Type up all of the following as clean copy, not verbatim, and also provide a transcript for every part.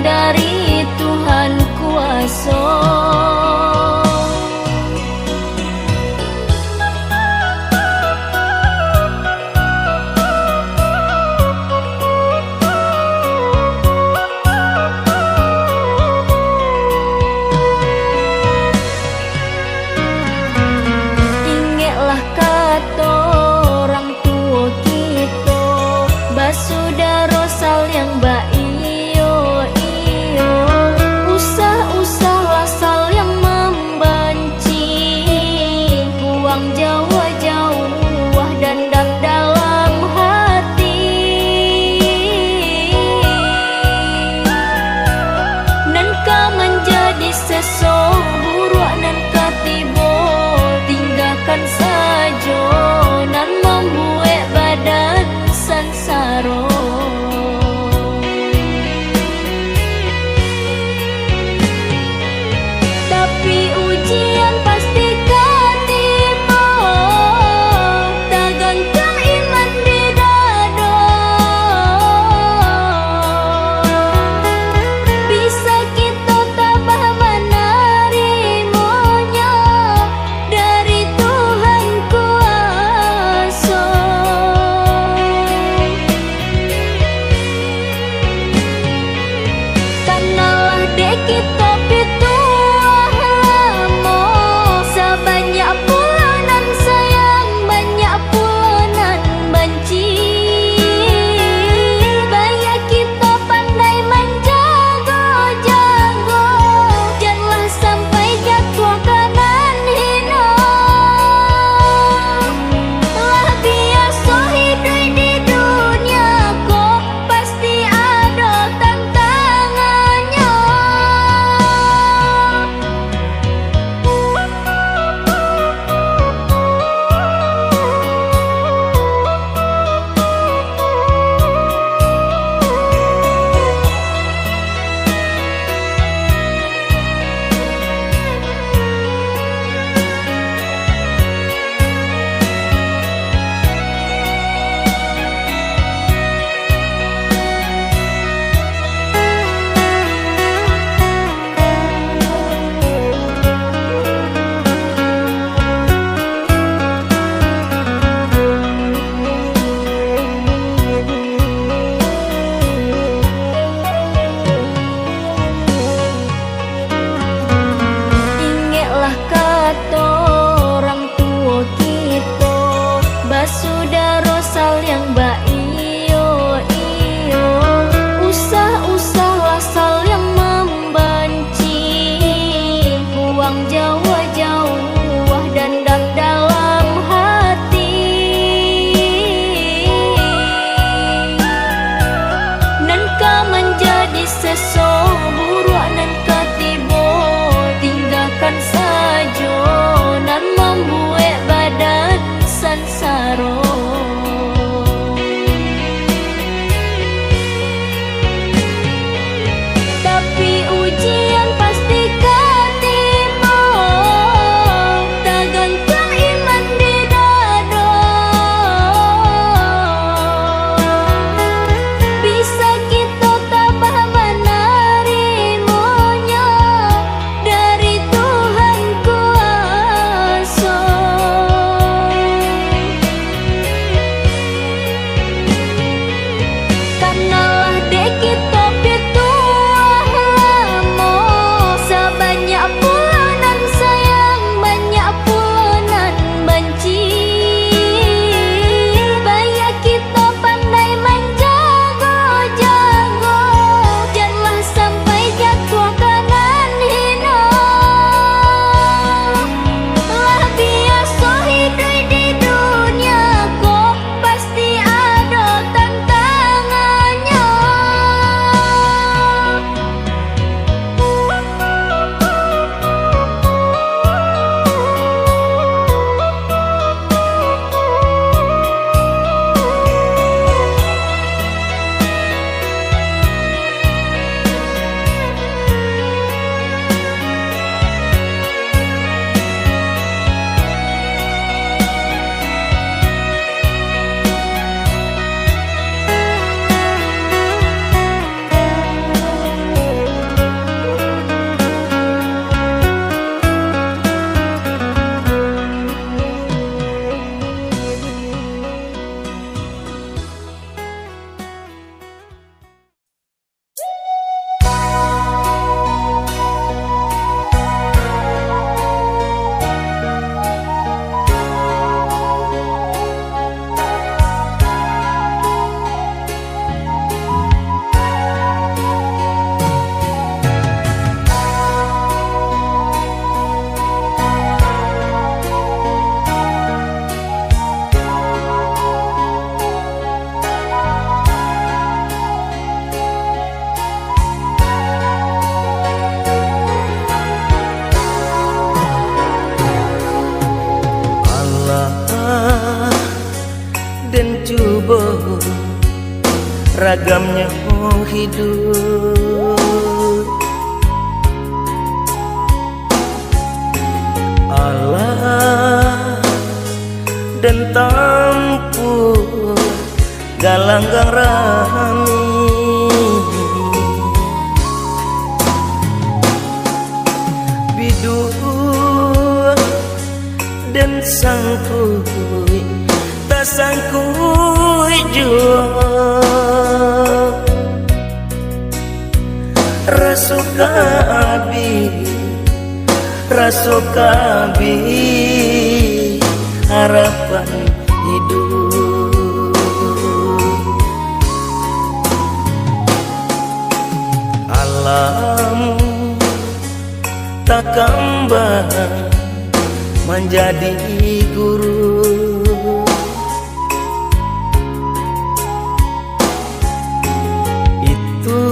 dari Tuhan kuasa. Ingatlah kata orang tua kita, basudara sal yang baik. Sajo nan membuat badan sansaro. Tapi ujian pasti katiba, tagangkang iman di dada. Bisa kita tabah menerimanya dari Tuhan kuasa. Kanalah dek kita pituah lamo, sebanyak pulanan sayang, banyak pulanan benci. Baya kita pandai menjaga-jaga, janganlah sampai jatuh kanan hina. Lah biasa hidup di dunia kok pasti ada tantangannya. Ingatlah kata orang tua kita, basudara sal yang baik. Usah-usahlah sal yang membenci, buang jauh-jauh dendam dalam hati. Nan kau menjadi seseorang nan katibo, tinggalkan saja nan membuat badan sansaro. Tapi ujian pasti katiba, tagangkang iman di dada. Bisa kita tabah menerimanya dari Tuhan kuasa. Kanalah dek kita pituah lamo, sebanyak pulanan sayang, banyak pulanan benci. Baya kita pandai menjaga-jaga, janganlah sampai jatuh kanan hina. Lah biasa hidup di dunia kok pasti ada tantangannya. ragamnya hidup. Allah dan tampur galanggang rami, bidu dan sangkui tak sangkui jua rasuka abi harapan hidup. Alam tak kembang menjadi guru, itu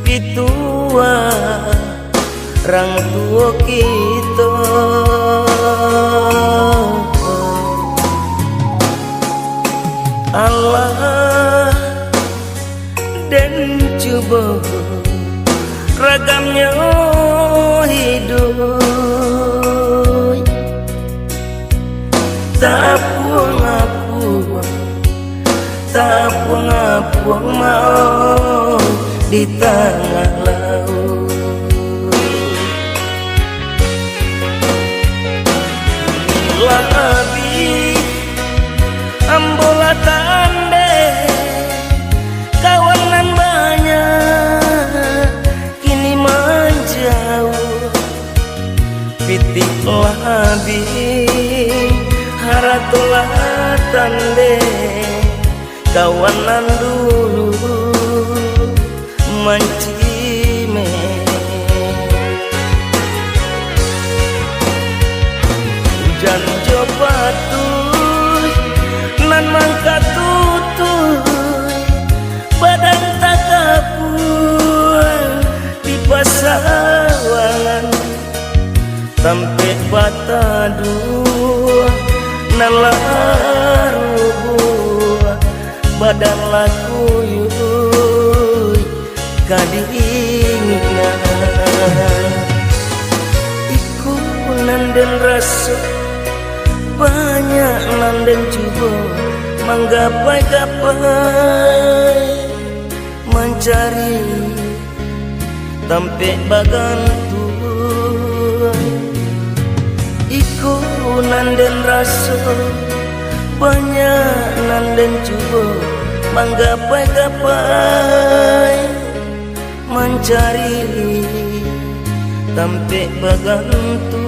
pitua orang tua kita. Allah dan coba ragamnya hidup, tak puang mau di tengah laut. Labi ambola tande kawanan banyak kini menjauh, pitik labi haratulah tande kawanan dulu mancime. Hujan jo patuh nan mangka tutuh badan tak kapuan di pasawangan sampai bata dua nan larubu badan laku yuy kadingan iku nanden rasa banyak nanden coba menggapai-gapai mencari sampai bagantuan. Iku nanden rasa banyak nanden coba menggapai-gapai mencari sampai bagantuan.